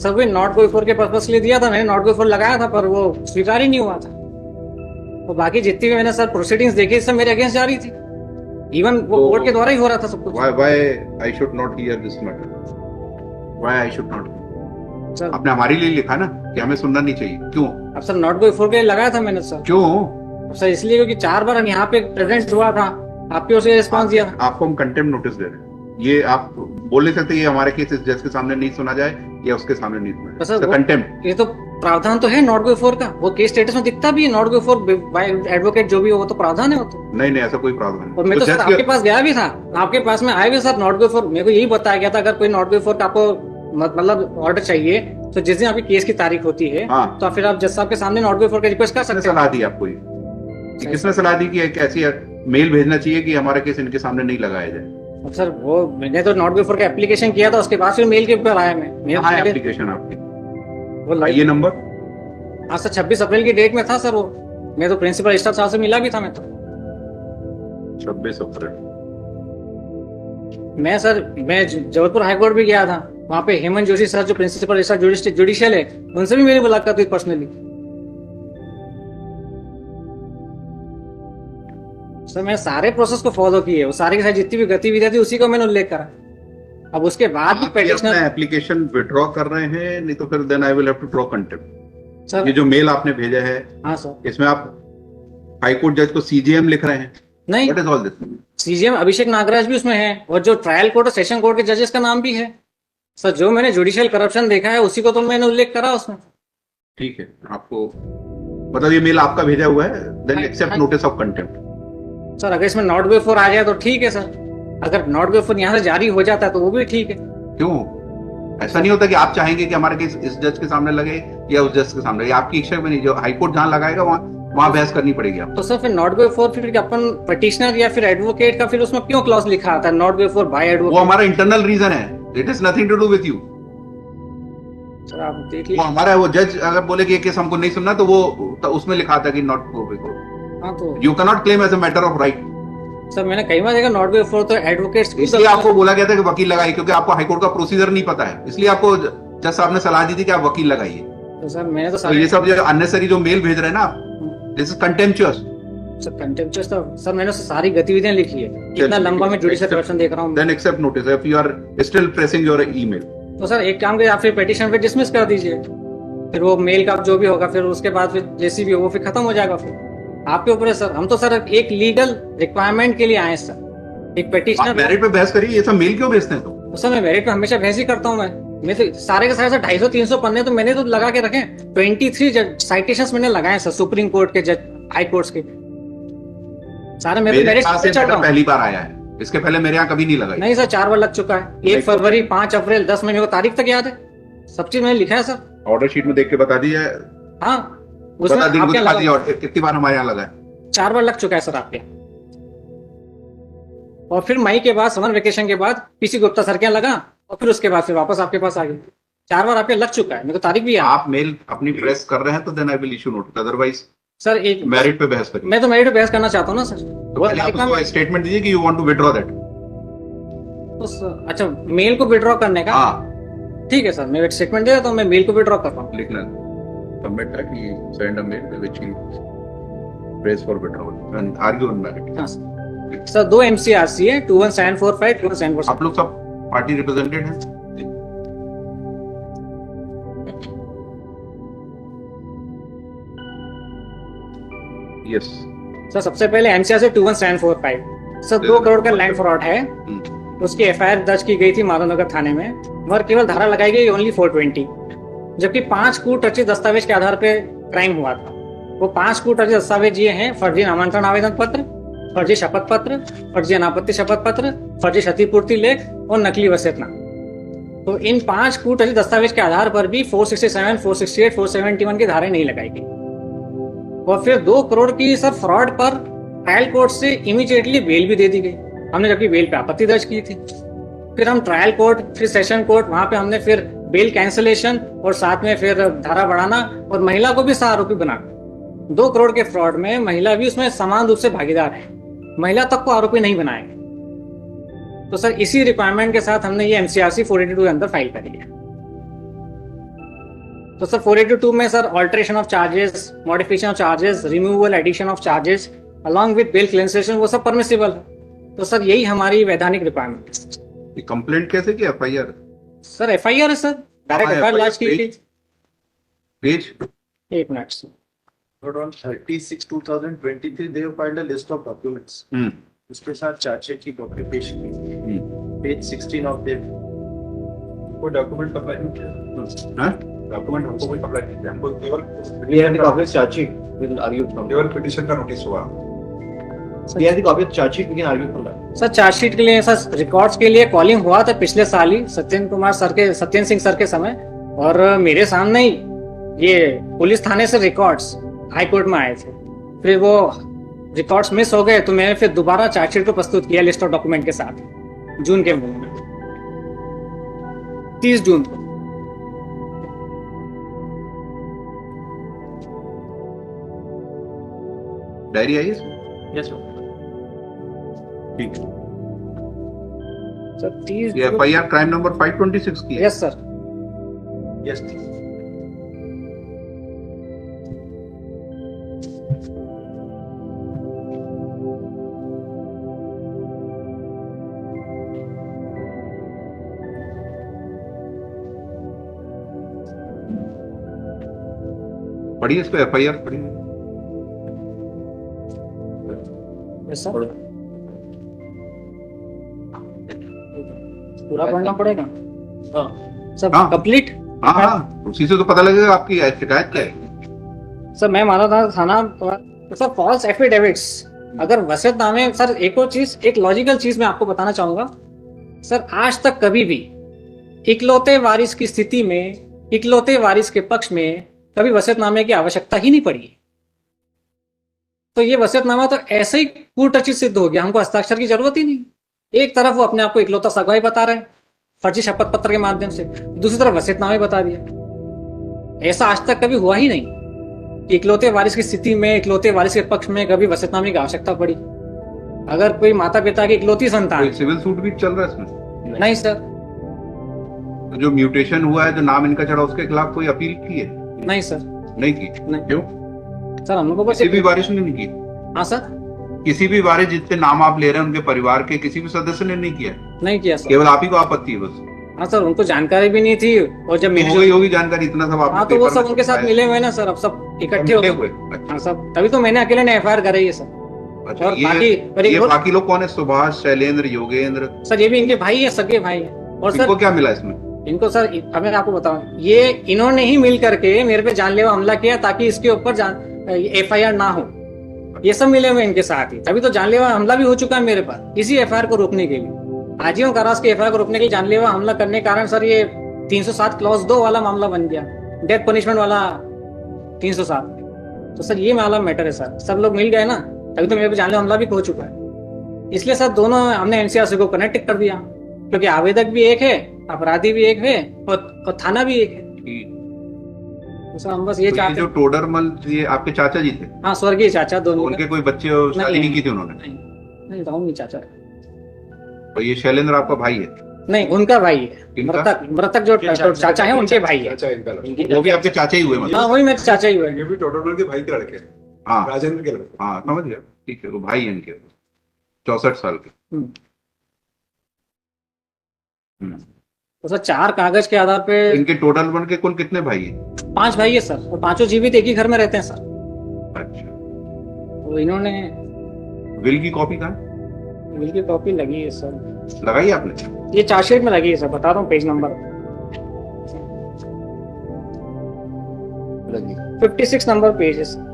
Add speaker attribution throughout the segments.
Speaker 1: Sir वही not going for के purpose के लिए दिया था मैंने, नॉट गोइंग फॉर लगाया था पर वो स्वीकार ही नहीं हुआ था। और बाकी जितनी भी मैंने सर प्रोसीडिंग्स देखी सब मेरे अगेंस्ट जा रही थी, इवन वो
Speaker 2: तो
Speaker 1: कोर्ट के द्वारा ही हो रहा था सब कुछ।
Speaker 2: why I should not hear this matter? Why I should not?
Speaker 1: Sir
Speaker 2: आपने हमारे लिए लिखा ना कि हमें सुनना नहीं चाहिए, क्यों?
Speaker 1: अब सर नॉट गोइंग फॉर के लिए लगाया था मैंने सर।
Speaker 2: क्यों?
Speaker 1: अब सर इसलिए क्योंकि 4 बार हम यहाँ पे प्रेजेंट हुआ था, आपके उसे रिस्पॉन्स दिया था।
Speaker 2: आपको हम कंटेम्प्ट नोटिस दे रहे हैं। ये आप बोल नहीं सकते ये हमारे केस इस जज के सामने नहीं सुना जाए या उसके सामने नहीं सुना
Speaker 1: तो सर
Speaker 2: जाए। कंटेम्प्ट
Speaker 1: ये तो प्रावधान तो है नॉट गोइंग फॉर का, वो केस स्टेटस में दिखता भी है not going for by advocate जो भी हो, वो तो प्रावधान है वो तो।
Speaker 2: नहीं ऐसा कोई प्रावधान नहीं।
Speaker 1: और मैं तो सर आपके पास गया भी था, आपके पास में आए भी सर नॉट गोइंग फॉर, मेरे को यही बताया गया था अगर कोई नॉट गोइंग फॉर का आपको मतलब ऑर्डर चाहिए तो जिस दिन आपकी केस की तारीख होती है तो फिर आप जज साहब के सामने नॉट गोइंग फॉर का रिक्वेस्ट कर सकते हैं।
Speaker 2: सलाह दी आपको ये किसने सलाह दी कि एक ऐसी मेल भेजना चाहिए कि हमारा केस इनके सामने नहीं लगाया जाए?
Speaker 1: सर वो मैंने तो नॉट गोइंग फॉर का एप्लीकेशन किया था, उसके बाद फिर मेल के ऊपर आया मैं।
Speaker 2: हाँ एप्लीकेशन आपकी
Speaker 1: वो
Speaker 2: ये नंबर
Speaker 1: हाँ सर 26 अप्रैल की डेट में था सर वो, मैं तो प्रिंसिपल स्टाफ साहब से मिला भी था मैं तो।
Speaker 2: 26 अप्रैल
Speaker 1: मैं जबलपुर हाईकोर्ट भी गया था, वहाँ पे हेमंत जोशी सर जो प्रिंसिपल स्टाफ जुडिशियल है उनसे भी मेरी मुलाकात हुई पर्सनली। सर मैं सारे प्रोसेस को फॉलो किए, वो सारी की सारी जितनी भी गतिविधियां थी उसी को मैंने उल्लेख करा। अब उसके बाद भी
Speaker 2: पेटिशनर एप्लीकेशन विड्रॉ कर रहे हैं, नहीं तो फिर then I will have to draw contempt.
Speaker 1: Sir
Speaker 2: ये जो मेल आपने भेजा है,
Speaker 1: हाँ सर,
Speaker 2: इसमें आप हाईकोर्ट जज को सीजीएम लिख रहे हैं?
Speaker 1: नहीं,
Speaker 2: what is all this?
Speaker 1: CGM Abhishek Nagraj भी उसमें है और जो ट्रायल कोर्ट और सेशन कोर्ट के जजेस का नाम भी है। सर जो मैंने जुडिशियल करप्शन देखा है उसी को तो मैंने उल्लेख करा उसमें।
Speaker 2: ठीक है, आपको मतलब ये मेल आपका भेजा हुआ है, then accept notice of contempt.
Speaker 1: Sir अगर इसमें नॉट गो फॉर आ जाए तो ठीक है सर, अगर नॉट गो फॉर यहाँ से जारी हो जाता है तो वो भी ठीक है।
Speaker 2: क्यों? ऐसा नहीं होता कि आप चाहेंगे कि हमारे केस इस जज के सामने लगे या उस जज के सामने लगे, आपकी इच्छा में नहीं, जो हाईकोर्ट जहां लगाएगा वहां बहस करनी पड़ेगी आपको।
Speaker 1: तो सर फिर नॉट गो फॉर फिर अपन पिटिशनर या फिर एडवोकेट का फिर उसमें क्यों क्लॉज लिखा आता है not go for by advocate?
Speaker 2: वो हमारा इंटरनल रीजन है, it is nothing to do with you.
Speaker 1: Sir आप देख लीजिए,
Speaker 2: वो हमारा वो जज अगर बोले कि ये केस हमको नहीं सुनना तो वो तो उसमें लिखा था कि नॉट गो फॉर।
Speaker 1: हाँ तो
Speaker 2: you can not claim as a matter of right.
Speaker 1: Sir मैंने कई बार देखा नॉट गो फॉर तो एडवोकेट्स,
Speaker 2: इसलिए आपको बोला गया था कि वकील लगाइए, क्योंकि आपको हाईकोर्ट का प्रोसीजर नहीं पता है, इसलिए आपको जज साहब ने सलाह दी थी कि आप वकील लगाइए।
Speaker 1: तो सर मैंने तो
Speaker 2: ये सब जो अननेसेसरी जो मेल भेज रहे हैं ना आप, this is contemptuous.
Speaker 1: Sir contemptuous तो सर मैंने सारी गतिविधियां लिखी है, इतना लंबा मैं जुडिशियल करप्शन देख रहा हूँ।
Speaker 2: Then accept notice if you are still pressing your email.
Speaker 1: तो सर एक काम करिए, आप फिर पिटीशन पे डिसमिस कर दीजिए, फिर वो मेल का जो भी होगा फिर उसके बाद फिर जैसी भी हो वो फिर खत्म हो जाएगा, फिर आपके ऊपर है सर। हम तो सर एक लीगल रिक्वायरमेंट के लिए आए सर, एक पिटीशनर।
Speaker 2: मेरिट पे बहस करिए, ये सब मेल क्यों भेजते हैं? तो
Speaker 1: सर मैं मेरिट पे हमेशा बहस ही करता हूँ मैं तो सारे के सारे सर 250-300 पन्ने तो मैंने तो लगा के रखे, 23 साइटेशंस मैंने लगाए सर, सुप्रीम कोर्ट के जज, हाई कोर्ट्स के सारे मेरे मेरिट पे चल रहा हूं।
Speaker 2: पहली बार आया है, इसके पहले मेरे यहाँ कभी नहीं लगा।
Speaker 1: नहीं सर 4 बार लग चुका है, 1 फरवरी, 5 अप्रैल, 10 मई को तारीख तक याद है, सब चीज मैंने लिखा है सर।
Speaker 2: ऑर्डर शीट में देख के बता दीजिए।
Speaker 1: हाँ उसमें
Speaker 2: कितनी बार हमारे यहाँ लगा है?
Speaker 1: 4 बार लग चुका है सर आपके। और फिर मई के बाद समर वेकेशन के बाद पीसी गुप्ता सर के यहाँ लगा और फिर उसके बाद फिर वापस आपके पास आ गई। 4 बार आपके लग चुका है, मेरे को तारीख भी है।
Speaker 2: आप मेल अपनी प्रेस कर रहे हैं तो then I will issue notice, otherwise
Speaker 1: sir एक
Speaker 2: मेरिट पे बहस करिए।
Speaker 1: मैं तो मेरिट पे बहस करना चाहता हूँ ना सर।
Speaker 2: तो आप उसको स्टेटमेंट दीजिए कि you want to withdraw that.
Speaker 1: तो अच्छा मेल को विथड्रॉ करने का?
Speaker 2: हाँ
Speaker 1: ठीक है सर, मैं स्टेटमेंट दे देता हूँ, मैं मेल को विथड्रॉ कर रहा हूँ।
Speaker 2: लिखना सबमिट कि send a mail which he press for withdrawal and argue on merit.
Speaker 1: हाँ सर 2 MCRC है, 21745, 21746।
Speaker 2: आप लोग सब पार्टी रिप्रेजेंटेड हैं? यस
Speaker 1: सर सबसे पहले MCRC 21745 सर 2 करोड़ का लैंड फ्रॉड है, उसकी FIR दर्ज की गई थी माधवनगर थाने में, मगर केवल धारा लगाई गई ओनली 420, जबकि 5 कूट रचित दस्तावेज के आधार पर क्राइम हुआ था। वो 5 कूट रचित दस्तावेज ये हैं: फर्जी नामांतरण आवेदन पत्र, फर्जी शपथ पत्र, फर्जी अनापत्ति शपथ पत्र, फर्जी क्षतिपूर्ति लेख और नकली वसीयतनामा। तो इन 5 कूट रचित दस्तावेज के आधार पर भी 467, 468, 471 की धाराएं नहीं लगाई गई। और फिर 2 करोड़ की सर फ्रॉड पर ट्रायल कोर्ट से इमीडिएटली बेल भी दे दी गई, हमने जबकि बेल पे आपत्ति दर्ज की थी। फिर हम ट्रायल कोर्ट, फिर सेशन कोर्ट, वहां पे हमने फिर बेल कैंसिलेशन और साथ में फिर धारा बढ़ाना और महिला को भी सह आरोपी बनाना। 2 करोड़ के फ्रॉड में महिला भी उसमें समान रूप से भागीदार है, महिला तक को आरोपी नहीं बनाएंगे। तो सर इसी रिक्वायरमेंट के साथ हमने ये MCRC 482 के अंदर फाइल करी है। तो सर 482 में sir alteration of charges, modification of charges, removal, addition of charges along with bail cancellation वो सब परमिसिबल है। तो सर यही हमारी वैधानिक रिक्वायरमेंट।
Speaker 2: ये कंप्लेंट कैसे की FIR?
Speaker 1: सर एफआईआर है सर, डायरेक्ट
Speaker 2: हाँ,
Speaker 1: एफआईआर लॉन्च की
Speaker 2: पेज-
Speaker 1: थी।
Speaker 2: पेज
Speaker 1: एक minute sir.
Speaker 3: But on 30/6/2023 they have filed a list of documents. उसके साथ चार्जशीट की कॉपी पेश की। Page 16 of their.
Speaker 4: कोई डॉक्यूमेंट सप्लाई नहीं किया,
Speaker 2: हाँ?
Speaker 4: डॉक्यूमेंट हमको कोई सप्लाई नहीं किया, हमको केवल
Speaker 3: We have the copy of charge sheet. We will argue from
Speaker 4: केवल पिटीशन का नोटिस हुआ।
Speaker 3: We have the copy of charge sheet. We can argue from that.
Speaker 1: Sir chargesheet के लिए सर रिकॉर्ड्स के लिए कॉलिंग हुआ था पिछले साल ही सत्येंद्र सिंह सर के समय, और मेरे सामने ही ये पुलिस थाने से रिकॉर्ड्स हाई कोर्ट में आए थे। फिर वो रिकॉर्ड्स मिस हो गए तो मैंने फिर दोबारा चार्जशीट को प्रस्तुत किया लिस्ट ऑफ डॉक्यूमेंट के साथ जून के महीने में 30 जून को।
Speaker 2: डायरी आई है?
Speaker 3: Yes, sir.
Speaker 2: ठीक है।
Speaker 1: सर 30
Speaker 2: ये FIR क्राइम नंबर 526 की है।
Speaker 1: Yes sir.
Speaker 3: Yes.
Speaker 2: पढ़िए इसको, FIR पढ़िए।
Speaker 1: Yes sir. पूरा पढ़ना पड़ेगा
Speaker 3: हाँ.
Speaker 1: सर,
Speaker 2: हाँ।
Speaker 1: कंप्लीट।
Speaker 2: हाँ हाँ, उसी से तो पता लगेगा आपकी शिकायत क्या है।
Speaker 1: सर मैं माना था थाना तो सर फॉल्स एफिडेविट्स, अगर वसीयतनामे सर एक और चीज, एक लॉजिकल चीज मैं आपको बताना चाहूंगा सर, आज तक कभी भी इकलौते वारिस की स्थिति में, इकलौते वारिस के पक्ष में कभी वसीयतनामे की आवश्यकता ही नहीं पड़ी। तो ये वसीयतनामा तो ऐसे ही कूटरचित सिद्ध हो गया, हमको हस्ताक्षर की जरूरत ही नहीं। एक तरफ वो अपने आप को इकलौता सगवाई बता रहे हैं फर्जी शपथ पत्र के माध्यम से, दूसरी तरफ वसीयतनामे बता दिया। ऐसा आज तक कभी हुआ ही नहीं कि इकलौते वारिस की स्थिति में, इकलौते वारिस के पक्ष में कभी वसीयतनामे की आवश्यकता पड़ी। अगर कोई माता पिता की इकलौती संतान,
Speaker 2: कोई सिविल सूट भी चल रहा है इसमें?
Speaker 1: नहीं सर,
Speaker 2: तो जो म्यूटेशन हुआ है, जो नाम इनका चढ़ा, उसके खिलाफ कोई अपील की है?
Speaker 1: नहीं सर,
Speaker 2: नहीं की।
Speaker 1: नहीं।
Speaker 2: क्यों?
Speaker 1: सर हम लोग को बस
Speaker 2: किसी भी वारिस ने नहीं की?
Speaker 1: हाँ सर,
Speaker 2: किसी भी वारिस जिससे नाम आप ले रहे हैं उनके परिवार के किसी भी सदस्य ने नहीं किया?
Speaker 1: नहीं किया सर।
Speaker 2: केवल आप ही को आपत्ति है बस?
Speaker 1: हाँ सर, उनको जानकारी भी नहीं थी, और जब
Speaker 2: हो गई होगी जानकारी, इतना सब आप?
Speaker 1: हाँ तो वो सब उनके साथ मिले हुए ना सर, अब सब इकट्ठे हो
Speaker 2: हुए।
Speaker 1: हाँ सब, तभी तो मैंने अकेले ने एफआईआर कराई है सर।
Speaker 2: अच्छा,
Speaker 1: और बाकी
Speaker 2: बाकी लोग कौन है? सुभाष, शैलेंद्र, योगेंद्र?
Speaker 1: सर ये भी इनके भाई है, सगे भाई है। और सर
Speaker 2: इनको क्या मिला इसमें?
Speaker 1: इनको सर, अब मैं आपको बताऊं, ये इन्होंने ही मिल करके मेरे पे जानलेवा हमला किया ताकि इसके ऊपर एफआईआर ना हो। ये सब मिले हुए इनके साथ ही, तभी तो जानलेवा हमला भी हो चुका है मेरे पर, इसी एफआईआर को रोकने के लिए। आजीवन कारावास की एफआईआर को रोकने के लिए जानलेवा हमला करने के कारण सर ये 307 क्लॉज 2 वाला मामला बन गया, डेथ पनिशमेंट वाला 307। तो सर ये मामला मैटर है सर, सब लोग मिल गए ना, तभी तो मेरे पे जानलेवा हमला भी हो चुका है। इसलिए सर दोनों हमने एनसीआरसी को कनेक्ट कर दिया, क्योंकि आवेदक भी एक है, अपराधी भी एक है, और थाना भी एक है। तो सर हम बस ये
Speaker 2: तो
Speaker 1: चाहते
Speaker 2: जो टोडरमल, ये आपके चाचा जी थे?
Speaker 1: हाँ, स्वर्गीय चाचा दोनों
Speaker 2: उनके कोई बच्चे शादी नहीं की थी उन्होंने?
Speaker 1: नहीं राहुल चाचा,
Speaker 2: तो ये शैलेंद्र आपका भाई है?
Speaker 1: नहीं उनका भाई है,
Speaker 2: किनका?
Speaker 1: मृतक जो चाचा है उनके भाई है।
Speaker 4: अच्छा, इनका लड़का।
Speaker 2: वो भी आपके चाचा ही हुए मतलब?
Speaker 1: हाँ वही मेरे चाचा ही हुए।
Speaker 4: ये भी टोटल के भाई के लड़के हैं,
Speaker 2: हाँ
Speaker 4: राजेंद्र के लड़के।
Speaker 2: हाँ, समझ गया। ठीक है, वो भाई है इनके, 64 साल के।
Speaker 1: हम्म।
Speaker 2: हम्म।
Speaker 1: तो सर 4 कागज के आधार पे
Speaker 2: इनके टोटल बन के कुल कितने भाई हैं?
Speaker 1: 5 भाई है सर, और 5 जीवित एक ही घर में रहते हैं सर।
Speaker 2: अच्छा,
Speaker 1: तो इन्होंने
Speaker 2: विल की कॉपी कहाँ है?
Speaker 1: विल की कॉपी लगी है सर,
Speaker 2: लगाई आपने?
Speaker 1: ये चार्जशीट में लगी है सर, बता रहा हूँ पेज नंबर
Speaker 3: लगी.
Speaker 1: 56 नंबर पेज है सर।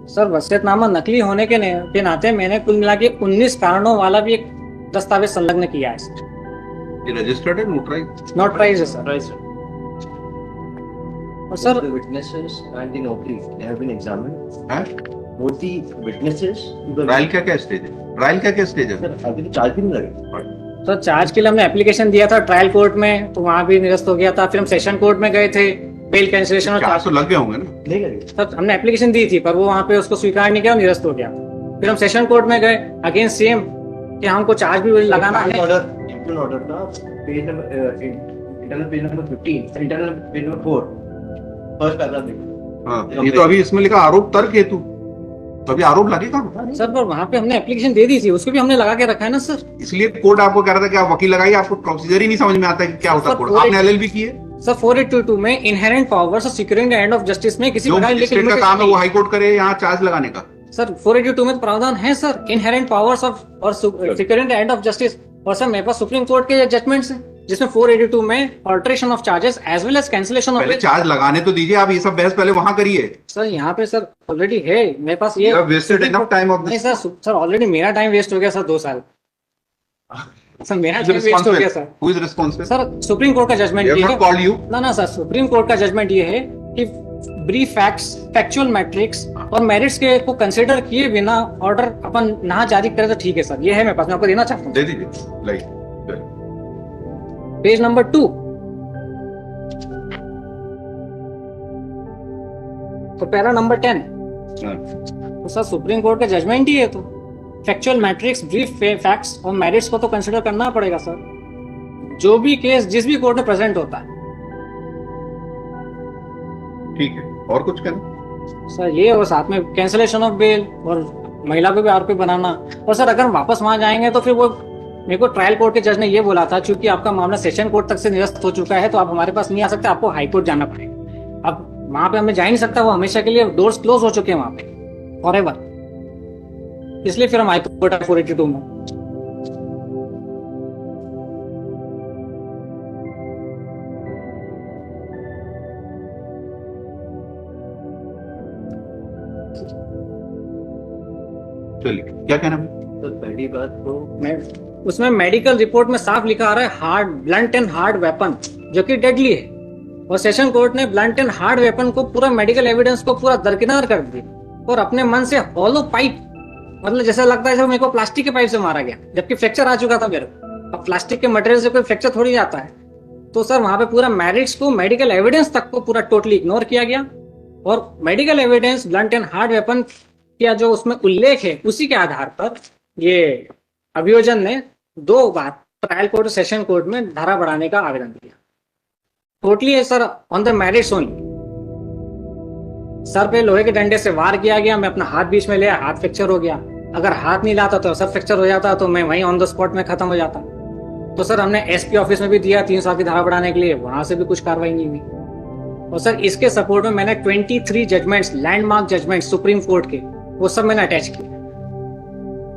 Speaker 1: सर वसीयतनामा नकली होने के नाते मैंने कुल मिला के 19 कारणों वाला भी एक दस्तावेज संलग्न किया है सर।
Speaker 2: ये रजिस्टर्ड है, नोटराइज?
Speaker 1: नोटराइज है सर।
Speaker 3: Right, sir.
Speaker 1: और sir
Speaker 3: The witnesses and the notary, they have been examined.
Speaker 2: है?
Speaker 3: Both the witnesses, the
Speaker 2: trial क्या स्टेज है? ट्रायल क्या स्टेज है?
Speaker 3: sir, अभी तो चार्ज भी नहीं लगे.
Speaker 1: सर चार्ज के लिए हमने एप्लीकेशन दिया था ट्रायल कोर्ट में, तो वहां भी निरस्त हो गया था। फिर हम सेशन कोर्ट में गए थे, बेल कैंसिलेशन और
Speaker 2: 400 लग गए होंगे ना?
Speaker 3: नहीं लगे.
Speaker 1: सर हमने एप्लीकेशन दी थी, पर वो वहां पे उसको स्वीकार नहीं किया, निरस्त हो गया। फिर हम सेशन कोर्ट में गए, अगेंस्ट सेम कि हमको चार्ज भी लगाना है।
Speaker 3: ऑर्डर था page number internal page number 15 internal page number 4 first paragraph.
Speaker 2: हाँ, ये तो अभी इसमें लिखा आरोप तर्क हेतु, तो अभी आरोप लगेगा।
Speaker 1: सर पर वहाँ पे हमने एप्लीकेशन दे दी थी, उसको भी हमने लगा के रखा है ना सर।
Speaker 2: इसलिए कोर्ट आपको कह रहा था कि आप वकील लगाइए, आपको प्रोसीजर ही नहीं समझ में आता है कि क्या होता है कोर्ट। आपने एलएलबी की है,
Speaker 1: सर 4822 में inherent powers of securing the ends of justice में किसी
Speaker 2: जो
Speaker 1: प्रकार की
Speaker 2: स्टेट का काम है वो हाई कोर्ट करे यहाँ चार्ज लगाने का।
Speaker 1: सर 482 में तो प्रावधान है सर इनहेरेंट पावर्स ऑफ और securing the ends of justice. और सर मेरे पास सुप्रीम कोर्ट के जजमेंट्स हैं जिसमें 482 में alteration of charges as well as cancellation of.
Speaker 2: पहले चार्ज लगाने तो दीजिए, आप ये सब बहस पहले वहां करिए।
Speaker 1: सर यहाँ पे सर ऑलरेडी है मेरे पास ये।
Speaker 2: वेस्टेड इनफ टाइम ऑफ
Speaker 1: नहीं सर ऑलरेडी मेरा टाइम वेस्ट हो गया सर 2 साल। सर मेरा टाइम वेस्ट हो गया sir.
Speaker 2: Who is responsible?
Speaker 1: Sir supreme court का जजमेंट ये है।
Speaker 2: Called you?
Speaker 1: ना सर सुप्रीम कोर्ट का जजमेंट ये है कि ब्रीफ फैक्ट्स, फैक्चुअल मैट्रिक्स और मेरिट्स के को कंसीडर किए बिना ऑर्डर अपन ना जारी करें तो ठीक है सर। ये है मेरे पास, मैं आपको देना चाहता हूँ।
Speaker 2: दे दीजिए लाइक
Speaker 1: पेज नंबर 2 तो पैरा नंबर 10 तो सर सुप्रीम कोर्ट का जजमेंट ही है, तो फैक्चुअल मैट्रिक्स, ब्रीफ फैक्ट्स और मेरिट्स को तो कंसीडर करना पड़ेगा सर, जो भी केस जिस भी कोर्ट में प्रेजेंट होता है।
Speaker 2: ठीक है, और कुछ कहना
Speaker 1: सर ये और साथ में कैंसिलेशन ऑफ बेल और महिला को भी आरोपी बनाना। और सर अगर वापस वहां जाएंगे तो फिर वो मेरे को ट्रायल कोर्ट के जज ने ये बोला था, क्योंकि आपका मामला सेशन कोर्ट तक से निरस्त हो चुका है तो आप हमारे पास नहीं आ सकते, आपको हाई कोर्ट जाना पड़ेगा। अब वहां पे हमें जा ही नहीं सकता, वो हमेशा के लिए डोर्स क्लोज हो चुके हैं वहां पे फॉरएवर। इसलिए फिर हम हाई कोर्ट 482 में।
Speaker 2: चलिए क्या कहना है?
Speaker 3: तो पहली बात तो
Speaker 1: उसमें मेडिकल रिपोर्ट में साफ लिखा आ रहा है hard, blunt and hard weapon, जो कि डेडली है। और सेशन कोर्ट ने ब्लंट एंड हार्ड वेपन को पूरा मेडिकल एविडेंस को पूरा दरकिनार कर दिया और अपने मन से हॉलो पाइप, मतलब जैसा लगता है मेरे को प्लास्टिक के पाइप से मारा गया, जबकि फ्रैक्चर आ चुका था मेरे को। अब प्लास्टिक के मटेरियल से कोई फ्रैक्चर थोड़ी आता है। तो सर वहां पे पूरा मेरिट्स को, मेडिकल एविडेंस तक को पूरा टोटली इग्नोर किया गया और medical evidence, blunt and hard weapon का जो उसमें उल्लेख है उसी के आधार पर ये अभियोजन ने 2 बार ट्रायल कोर्ट, सेशन कोर्ट में धारा बढ़ाने का आवेदन दिया। Totally sir on the merits only. Sir पे लोहे के डंडे से वार किया गया, मैं अपना हाथ बीच में लिया, हाथ फ्रैक्चर हो गया। अगर हाथ नहीं लाता तो सर फ्रैक्चर हो जाता, तो मैं वहीं ऑन द स्पॉट में खत्म हो जाता। तो सर हमने एसपी ऑफिस में भी दिया 3 साल की धारा बढ़ाने के लिए, वहां से भी कुछ कार्रवाई नहीं हुई। और सर इसके सपोर्ट में मैंने 23 judgements, landmark judgement Supreme Court के, वो सब मैंने अटैच किए।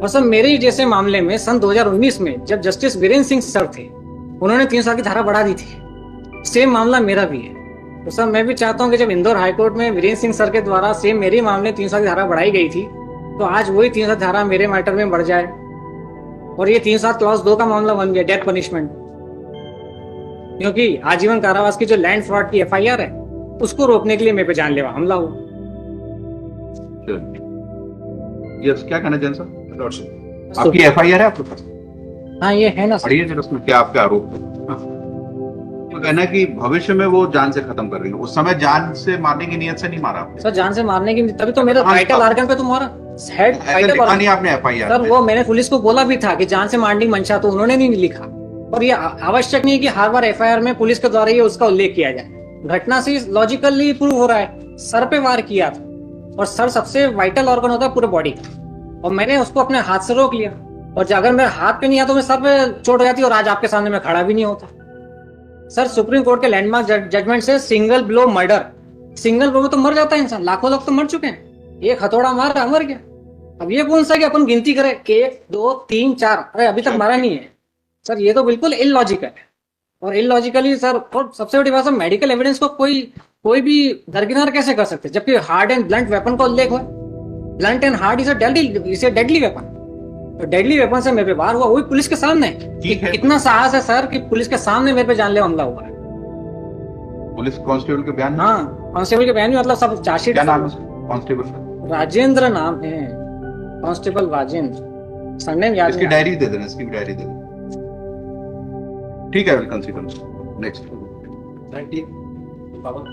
Speaker 1: और सर मेरे ही जैसे मामले में सन 2019 में जब जस्टिस वीरेंद्र सिंह सर थे, उन्होंने 3 साल की धारा बढ़ा दी थी। सेम मामला मेरा भी है। तो सर मैं भी चाहता हूं कि जब इंदौर हाईकोर्ट में वीरेंद्र सिंह सर के द्वारा सेम मेरे मामले 3 साल की धारा बढ़ाई गई थी, तो आज वही 3 साल धारा मेरे मैटर में बढ़ जाए और ये 3 साल क्लॉज 2 का मामला बन गया, डेथ पनिशमेंट। क्योंकि आजीवन कारावास की जो लैंड फ्रॉड की FIR है उसको रोकने के लिए मेरे पे जानलेवा हमला हुआ।
Speaker 2: यस, क्या कहना जैन साहब? आपकी FIR है आपके पास?
Speaker 1: हाँ ये है ना सर।
Speaker 2: पढ़िए उसमें क्या आपके आरोप है। तो कहना है कि भविष्य में वो जान से खत्म कर रही है, उस समय जान से मारने की नियत से नहीं मारा आपने।
Speaker 1: सर जान से मारने की, तभी तो मेरा वाइटल ऑर्गन पे तो मारा हेड वाइटल
Speaker 2: लिखा नहीं आपने FIR
Speaker 1: सर। वो मैंने पुलिस को बोला भी था कि जान से मारने की मंशा, तो उन्होंने नहीं लिखा। और ये आवश्यक नहीं कि हर बार FIR में पुलिस के द्वारा ये उसका उल्लेख किया जाए। घटना से लॉजिकली प्रूव हो रहा है, सर पे वार किया था और सर सबसे वाइटल ऑर्गन होता है पूरे बॉडी का, और मैंने उसको अपने हाथ से रोक लिया। और अगर मेरे हाथ पे नहीं आता तो मैं सर पे चोट हो जाती और आज आपके सामने मैं खड़ा भी नहीं होता। सर सुप्रीम कोर्ट के लैंडमार्क जजमेंट से single blow murder, single blow में तो मर जाता है इंसान, लाखों लोग तो मर चुके हैं, एक हथौड़ा मार मर गया। अब ये कौन सा कि अपन गिनती करें 1 2 3 4, अरे अभी तक मारा नहीं है सर, ये तो बिल्कुल इलॉजिकल है। और इलॉजिकली सर, और सबसे बड़ी बात, मेडिकल एविडेंस को कोई भी दरकिनार कैसे कर सकते, जबकि हार्ड एंड ब्लंट वेपन का उल्लेख हो। Blunt and hard is a deadly weapon. तो डेडली वेपन से मेरे पे वार हुआ, वही पुलिस के सामने। कितना साहस है सर कि पुलिस के सामने मेरे पे जानलेवा हमला हुआ है।
Speaker 2: पुलिस कांस्टेबल के बयान?
Speaker 1: हाँ कांस्टेबल के बयान में, मतलब सब चार्जशीट।
Speaker 2: क्या नाम है कांस्टेबल का?
Speaker 1: राजेंद्र नाम है, कांस्टेबल राजेंद्र, सरनेम याद
Speaker 2: इसकी
Speaker 1: नहीं।
Speaker 2: डायरी दे देना, इसकी डायरी दे देना। ठीक है, विल कंसीडर नेक्स्ट
Speaker 3: 19 पावर